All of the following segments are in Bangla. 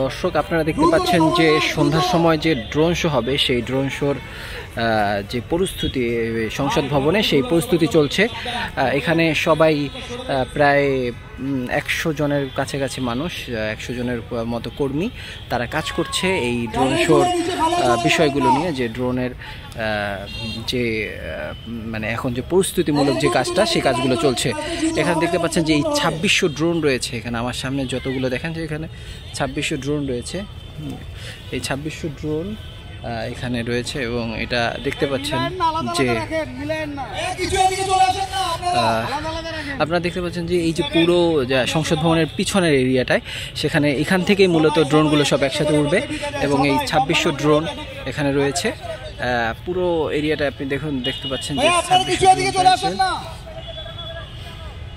দর্শক আপনারা দেখতে পাচ্ছেন যে সন্ধ্যার সময় যে ড্রোন শো হবে সেই ড্রোন শোর যে প্রস্তুতি সংসদ ভবনে সেই প্রস্তুতি চলছে। এখানে সবাই প্রায় 100 জনের কাছাকাছি মানুষ, 100 জনের মতো কর্মী তারা কাজ করছে এই ড্রোন শোর বিষয়গুলো নিয়ে, যে ড্রোনের যে মানে এখন যে প্রস্তুতিমূলক যে কাজটা সেই কাজগুলো চলছে। এখানে দেখতে পাচ্ছেন যে এই 2600 ড্রোন রয়েছে এখানে, আমার সামনে যতগুলো দেখেন যে এখানে 2600 ড্রোন রয়েছে। এই 2600 ড্রোন এখানে রয়েছে এবং এটা দেখতে পাচ্ছেন যে আপনারা দেখতে পাচ্ছেন যে এই যে পুরো সংসদ ভবনের পিছনের এরিয়াটায়, সেখানে এখান থেকেই মূলত ড্রোনগুলো সব একসাথে উঠবে এবং এই 2600 ড্রোন এখানে রয়েছে। পুরো এরিয়াটা আপনি দেখতে পাচ্ছেন যে 2600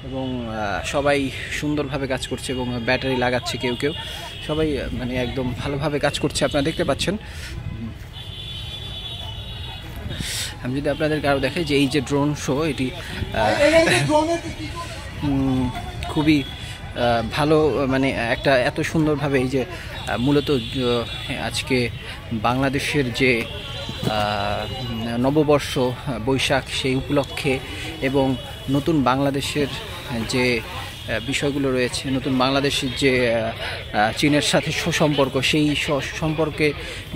এবং সবাই সুন্দরভাবে কাজ করছে এবং ব্যাটারি লাগাচ্ছে, কেউ কেউ সবাই মানে একদম ভালোভাবে কাজ করছে আপনারা দেখতে পাচ্ছেন। আমি যদি আপনাদেরকে আরও দেখাই যে এই যে ড্রোন শো, এটি খুবই ভালো, মানে একটা এত সুন্দরভাবে এই যে মূলত আজকে বাংলাদেশের যে নববর্ষ বৈশাখ সেই উপলক্ষে এবং নতুন বাংলাদেশের যে বিষয়গুলো রয়েছে, নতুন বাংলাদেশের যে চীনের সাথে সুসম্পর্ক, সেই সম্পর্কে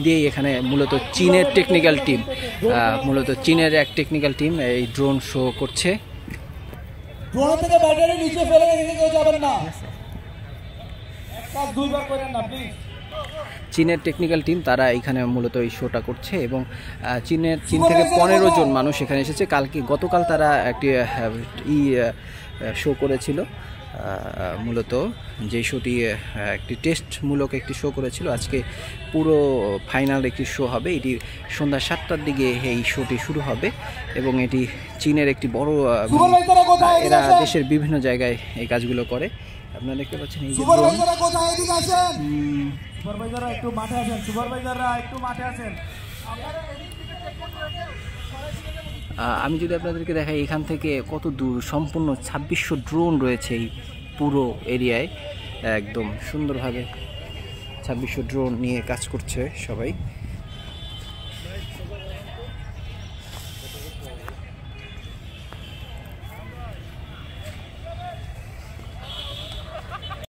দিয়েই এখানে মূলত চীনের টেকনিক্যাল টিম, মূলত চীনের এক টেকনিক্যাল টিম এই ড্রোন শো করছে। ড্রোন থেকে ব্যাটারি নিচে ফেলে রেখে কেউ যাবেন না, একটা দুইবার করেন না প্লিজ। চীনের টেকনিক্যাল টিম তারা এখানে মূলত এই শোটা করছে এবং চীন থেকে 15 জন মানুষ এখানে এসেছে। গতকাল তারা একটি শো করেছিল, মূলত যে শোটি একটি টেস্টমূলক একটি শো করেছিল। আজকে পুরো ফাইনাল একটি শো হবে, এটি সন্ধ্যা 7টার দিকে এই শোটি শুরু হবে এবং এটি চীনের একটি বড়, এরা দেশের বিভিন্ন জায়গায় এই কাজগুলো করে। আপনারা দেখতে পাচ্ছেন এই যে সুপারভাইজাররা একটু মাঠে আসেন, সুপারভাইজাররা একটু মাঠে আসেন। আমি যদি আপনাদেরকে দেখাই এখান থেকে কত দূর, সম্পূর্ণ 2600 ড্রোন রয়েছে এই পুরো এরিয়ায়, একদম সুন্দরভাবে 2600 ড্রোন নিয়ে কাজ করছে সবাই।